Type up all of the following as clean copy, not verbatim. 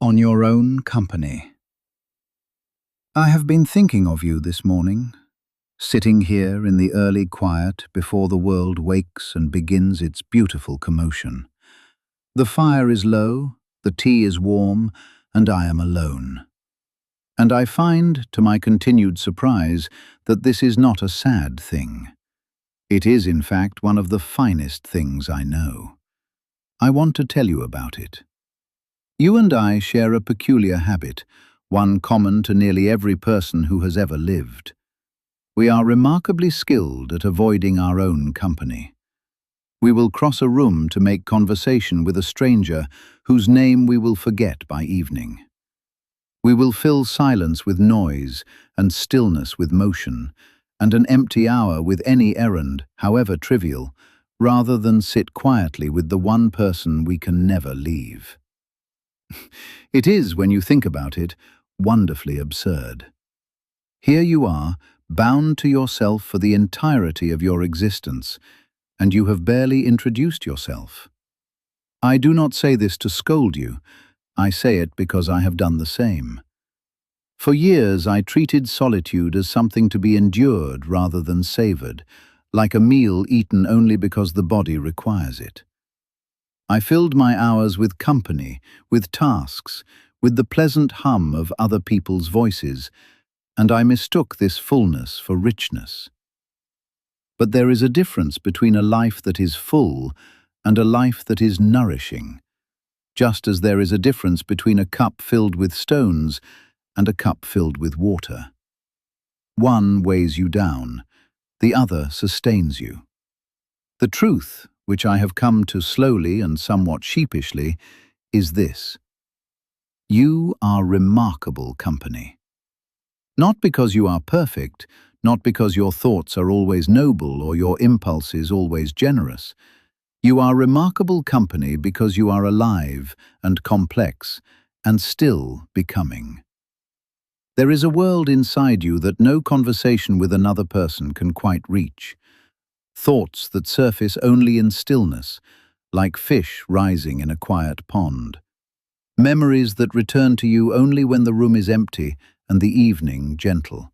on your own company. I have been thinking of you this morning, sitting here in the early quiet before the world wakes and begins its beautiful commotion. The fire is low, the tea is warm, and I am alone. And I find, to my continued surprise, that this is not a sad thing. It is, in fact, one of the finest things I know. I want to tell you about it. You and I share a peculiar habit, one common to nearly every person who has ever lived. We are remarkably skilled at avoiding our own company. We will cross a room to make conversation with a stranger whose name we will forget by evening. We will fill silence with noise and stillness with motion, and an empty hour with any errand, however trivial, rather than sit quietly with the one person we can never leave. It is, when you think about it, wonderfully absurd. Here you are, bound to yourself for the entirety of your existence, and you have barely introduced yourself. I do not say this to scold you. I say it because I have done the same. For years I treated solitude as something to be endured rather than savored, like a meal eaten only because the body requires it. I filled my hours with company, with tasks, with the pleasant hum of other people's voices, and I mistook this fullness for richness. But there is a difference between a life that is full and a life that is nourishing, just as there is a difference between a cup filled with stones and a cup filled with water. One weighs you down, the other sustains you. The truth, which I have come to slowly and somewhat sheepishly, is this: you are remarkable company. Not because you are perfect, not because your thoughts are always noble or your impulses always generous. You are remarkable company because you are alive and complex and still becoming. There is a world inside you that no conversation with another person can quite reach. Thoughts that surface only in stillness, like fish rising in a quiet pond. Memories that return to you only when the room is empty and the evening gentle.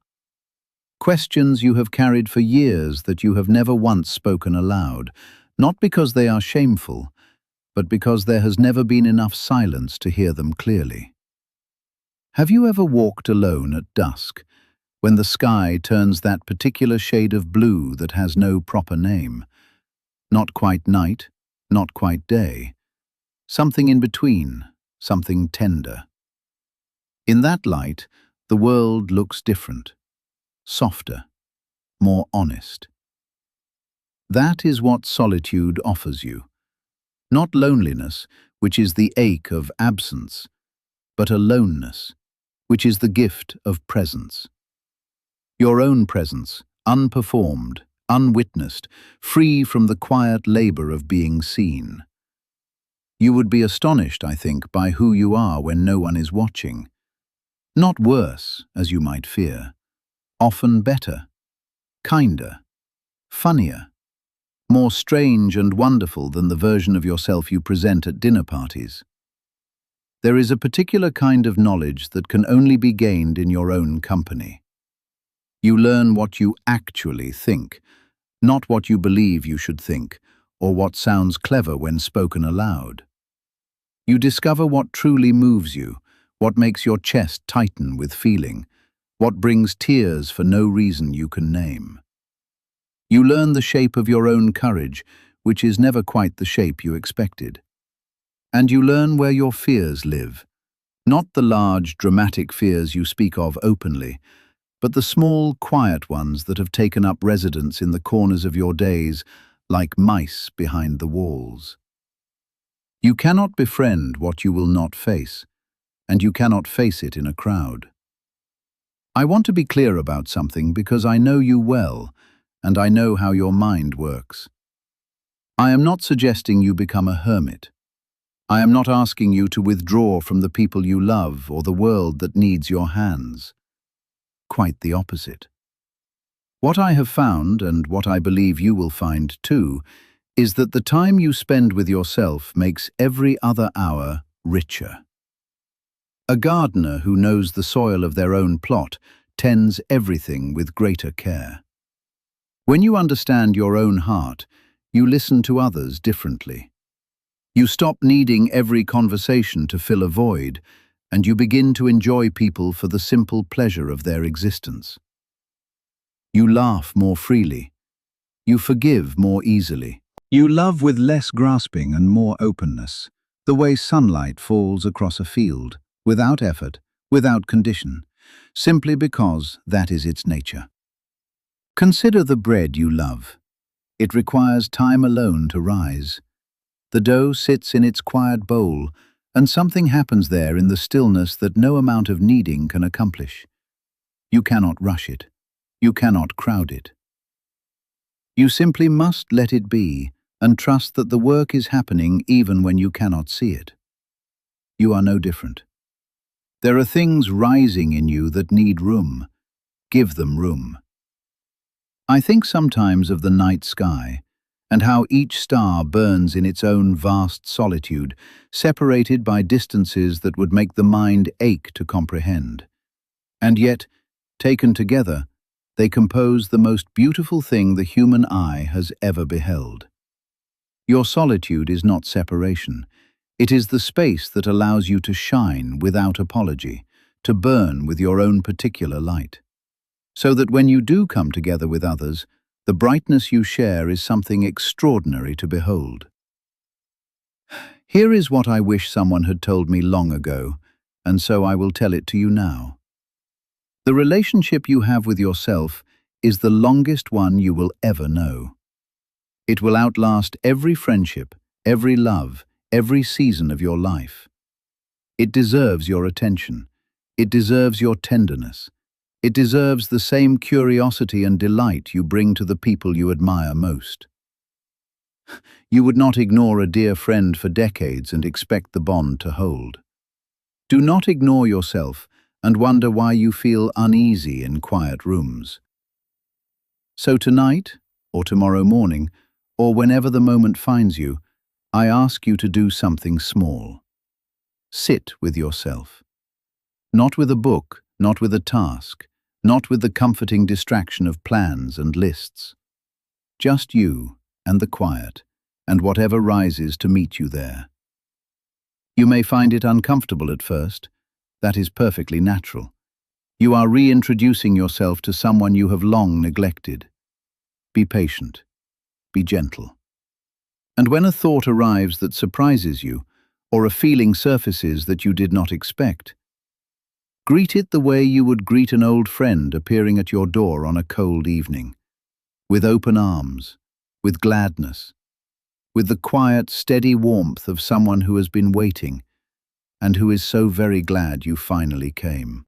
Questions you have carried for years that you have never once spoken aloud, not because they are shameful, but because there has never been enough silence to hear them clearly. Have you ever walked alone at dusk, when the sky turns that particular shade of blue that has no proper name? Not quite night, not quite day. Something in between, something tender. In that light, the world looks different, softer, more honest. That is what solitude offers you. Not loneliness, which is the ache of absence, but aloneness, which is the gift of presence. Your own presence, unperformed, unwitnessed, free from the quiet labor of being seen. You would be astonished, I think, by who you are when no one is watching. Not worse, as you might fear. Often better, kinder, funnier, more strange and wonderful than the version of yourself you present at dinner parties. There is a particular kind of knowledge that can only be gained in your own company. You learn what you actually think, not what you believe you should think, or what sounds clever when spoken aloud. You discover what truly moves you, what makes your chest tighten with feeling, what brings tears for no reason you can name. You learn the shape of your own courage, which is never quite the shape you expected. And you learn where your fears live, not the large, dramatic fears you speak of openly, but the small, quiet ones that have taken up residence in the corners of your days, like mice behind the walls. You cannot befriend what you will not face, and you cannot face it in a crowd. I want to be clear about something because I know you well, and I know how your mind works. I am not suggesting you become a hermit. I am not asking you to withdraw from the people you love or the world that needs your hands. Quite the opposite. What I have found, and what I believe you will find too, is that the time you spend with yourself makes every other hour richer. A gardener who knows the soil of their own plot tends everything with greater care. When you understand your own heart, you listen to others differently. You stop needing every conversation to fill a void, and you begin to enjoy people for the simple pleasure of their existence. You laugh more freely. You forgive more easily. You love with less grasping and more openness, the way sunlight falls across a field, without effort, without condition, simply because that is its nature. Consider the bread you love. It requires time alone to rise. The dough sits in its quiet bowl, and something happens there in the stillness that no amount of kneading can accomplish. You cannot rush it. You cannot crowd it. You simply must let it be and trust that the work is happening even when you cannot see it. You are no different. There are things rising in you that need room. Give them room. I think sometimes of the night sky, and how each star burns in its own vast solitude, separated by distances that would make the mind ache to comprehend. And yet, taken together, they compose the most beautiful thing the human eye has ever beheld. Your solitude is not separation. It is the space that allows you to shine without apology, to burn with your own particular light. So that when you do come together with others, the brightness you share is something extraordinary to behold. Here is what I wish someone had told me long ago, and so I will tell it to you now. The relationship you have with yourself is the longest one you will ever know. It will outlast every friendship, every love, every season of your life. It deserves your attention. It deserves your tenderness. It deserves the same curiosity and delight you bring to the people you admire most. You would not ignore a dear friend for decades and expect the bond to hold. Do not ignore yourself and wonder why you feel uneasy in quiet rooms. So tonight, or tomorrow morning, or whenever the moment finds you, I ask you to do something small. Sit with yourself. Not with a book, not with a task, not with the comforting distraction of plans and lists. Just you and the quiet, and whatever rises to meet you there. You may find it uncomfortable at first. That is perfectly natural. You are reintroducing yourself to someone you have long neglected. Be patient. Be gentle. And when a thought arrives that surprises you, or a feeling surfaces that you did not expect, greet it the way you would greet an old friend appearing at your door on a cold evening, with open arms, with gladness, with the quiet, steady warmth of someone who has been waiting and who is so very glad you finally came.